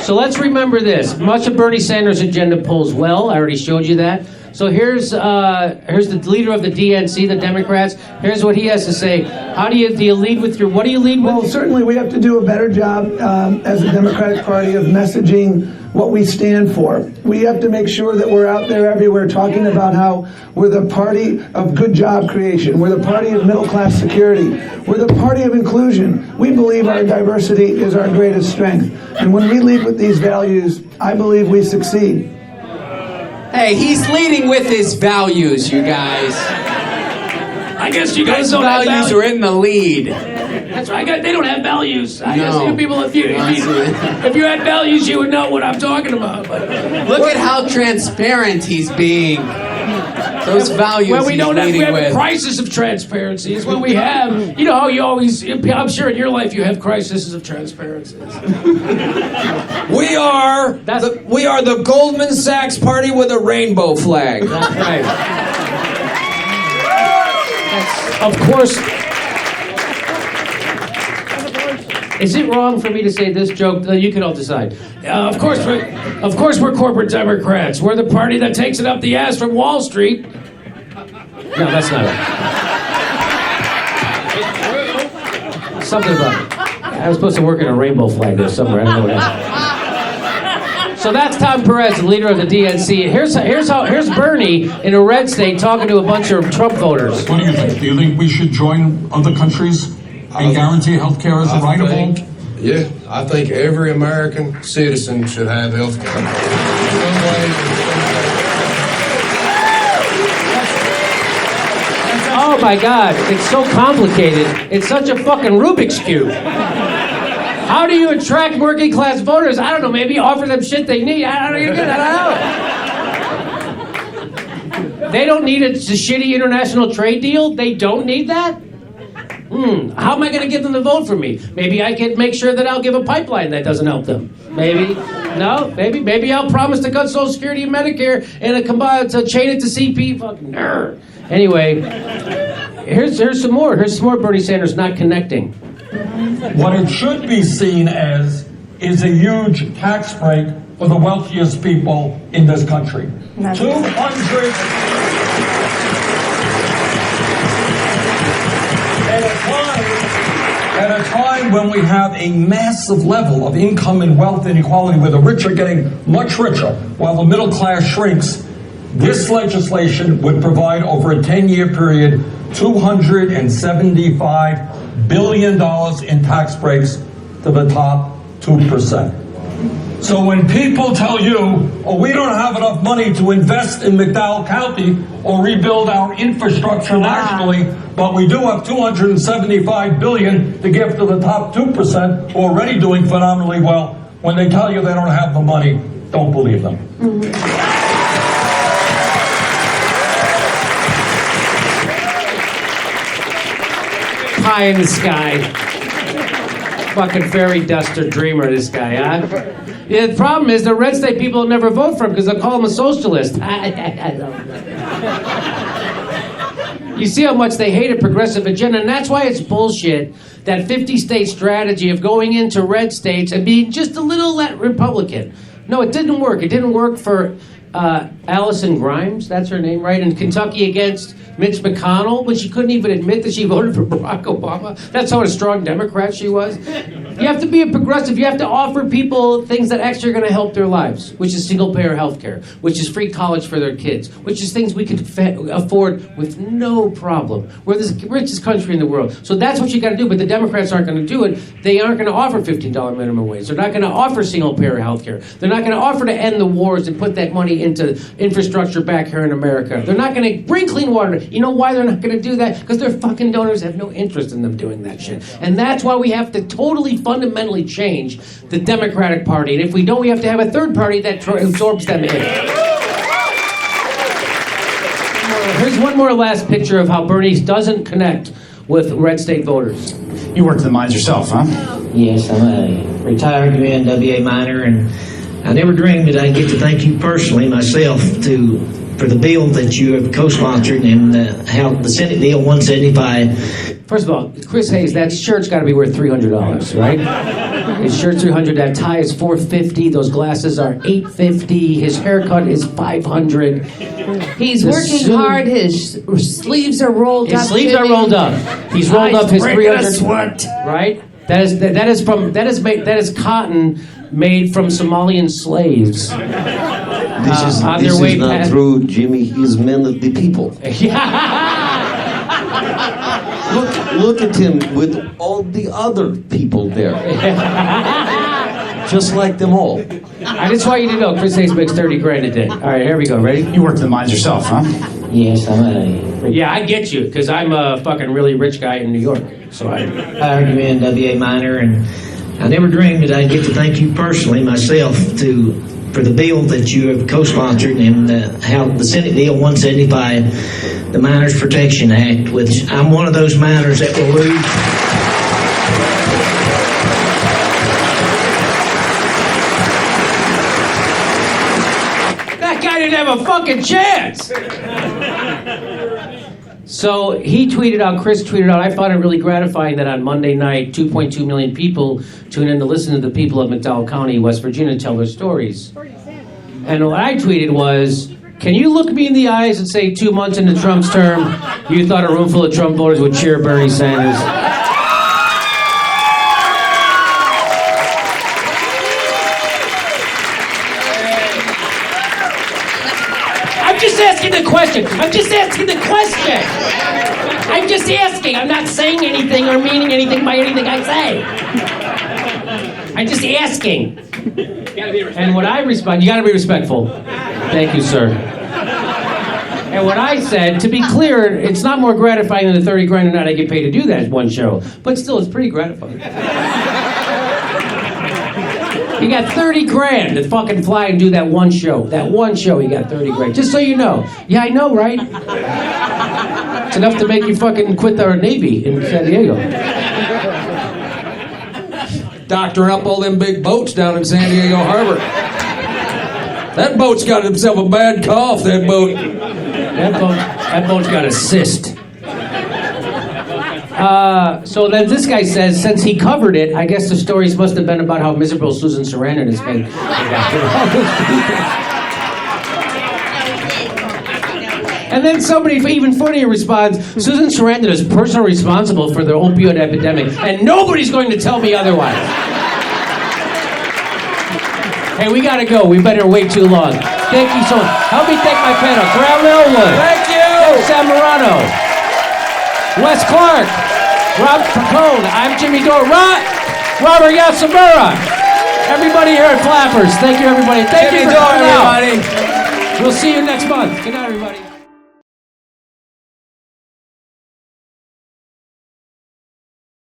So let's remember this. Much of Bernie Sanders' agenda polls well. I already showed you that. So here's the leader of the DNC, the Democrats. Here's what he has to say. How do you lead with your, what do you lead with? Well, certainly we have to do a better job as a Democratic Party of messaging what we stand for. We have to make sure that we're out there everywhere talking about how we're the party of good job creation. We're the party of middle-class security. We're the party of inclusion. We believe our diversity is our greatest strength. And when we lead with these values, I believe we succeed. Hey, he's leading with his values, you guys. I guess you guys Those don't have values are in the lead. That's right. They don't have values. I guess No. you people, if you had values, you would know what I'm talking about. But Look at how transparent he's being. Those values well, we he's don't have, we leading have a with. crisis of transparency. Is what we have. You know how you always, I'm sure in your life you have crises of transparency. We are the Goldman Sachs party with a rainbow flag. That's right. Of course. Is it wrong for me to say this joke? You can all decide. Of course we're corporate Democrats. We're the party that takes it up the ass from Wall Street. No, that's not it. Something about it. I was supposed to work in a rainbow flag there somewhere. I don't know what else. So that's Tom Perez, the leader of the DNC. Here's Bernie in a red state talking to a bunch of Trump voters. What do you think? Do you think we should join other countries and guarantee health care as a right of all? Yeah, I think every American citizen should have health care. Oh my God, it's so complicated. It's such a fucking Rubik's Cube. How do you attract working class voters? I don't know, maybe offer them shit they need. I don't know. They don't need a shitty international trade deal? They don't need that? How am I going to get them to vote for me? Maybe I can make sure that I'll give a pipeline that doesn't help them. Maybe. No, maybe I'll promise to cut Social Security and Medicare and to chain it to CP. Fucking nerd. Anyway, here's some more. Here's some more Bernie Sanders not connecting. What it should be seen as is a huge tax break for the wealthiest people in this country. 200 at a time when we have a massive level of income and wealth inequality, where the rich are getting much richer while the middle class shrinks. This legislation would provide, over a 10-year period, $275 billion in tax breaks to the top 2%. So when people tell you, oh, we don't have enough money to invest in McDowell County or rebuild our infrastructure nationally, but we do have $275 billion to give to the top 2% who are already doing phenomenally well, when they tell you they don't have the money, don't believe them. Pie in the sky. Fucking fairy duster dreamer, this guy, huh? Yeah, the problem is the red state people will never vote for him because they'll call him a socialist. You see how much they hate a progressive agenda, and that's why it's bullshit, that 50-state strategy of going into red states and being just a little Republican. No, it didn't work. It didn't work for Allison Grimes, that's her name, right? In Kentucky against Mitch McConnell, when she couldn't even admit that she voted for Barack Obama. That's how a strong Democrat she was. You have to be a progressive. You have to offer people things that actually are going to help their lives, which is single-payer health care, which is free college for their kids, which is things we could afford with no problem. We're the richest country in the world. So that's what you got to do, but the Democrats aren't going to do it. They aren't going to offer $15 minimum wage. They're not going to offer single-payer health care. They're not going to offer to end the wars and put that money into infrastructure back here in America. They're not going to bring clean water. You know why they're not going to do that? Because their fucking donors have no interest in them doing that shit. And that's why we have to totally fundamentally change the Democratic Party. And if we don't, we have to have a third party that absorbs them in. Here's one more last picture of how Bernie doesn't connect with red state voters. You worked in the mines yourself, huh? Yes, I'm a retired UNWA miner, and I never dreamed that I'd get to thank you personally, myself, for the bill that you have co-sponsored and how the Senate Bill 175 First of all, Chris Hayes, that shirt's got to be worth $300, right? His shirt's $300. That tie is $450. Those glasses are $850. His haircut is $500. He's The working suit- hard. His sleeves are rolled up. His sleeves are Jimmy. rolled up. He's rolled up his breaking a 300. sweat. Right? That is cotton made from Somalian slaves. This is on their way not past- true, Jimmy. He's man of the people. Look at him with all the other people there. Just like them all. I just want you to know, Chris Hayes makes 30 grand a day. All right, here we go. Ready? You work the mines yourself, huh? Yes, I'm a Yeah, I get you, because I'm a fucking really rich guy in New York. So I. retired UNWA miner, and I never dreamed that I'd get to thank you personally myself for the bill that you have co-sponsored and how the Senate Bill 175, the Miners Protection Act, which I'm one of those miners that will lose. That guy didn't have a fucking chance! So he tweeted out, Chris tweeted out, I found it really gratifying that on Monday night, 2.2 million people tuned in to listen to the people of McDowell County, West Virginia, tell their stories. And what I tweeted was, can you look me in the eyes and say 2 months into Trump's term, you thought a room full of Trump voters would cheer Bernie Sanders? I'm just asking the question. I'm just asking the question. I'm just asking. I'm not saying anything or meaning anything by anything I say. I'm just asking. And what I respond, you gotta be respectful. Thank you, sir. And what I said, to be clear, it's not more gratifying than the 30 grand a night I get paid to do that one show. But still, it's pretty gratifying. You got 30 grand to fucking fly and do that one show. That one show, you got 30 grand. Just so you know. Yeah, I know, right? It's enough to make you fucking quit our Navy in San Diego. Doctoring up all them big boats down in San Diego Harbor. That boat's got himself a bad cough, that boat. That boat's got a cyst. So then this guy says, since he covered it, I guess the stories must have been about how miserable Susan Sarandon has been. And then somebody, even funnier, responds, Susan Sarandon is personally responsible for the opioid epidemic, and nobody's going to tell me otherwise. Hey, we gotta go. We better wait too long. Thank you so much. Help me thank my panel. Graham Elwood. Thank you! Sam Morano. Wes Clark. Rob Pacone. I'm Jimmy Dore. Robert Yasamura. Everybody here at Flappers. Thank you, everybody. Thank you Jimmy for Dore, coming out. everybody. We'll see you next month. Good night, everybody.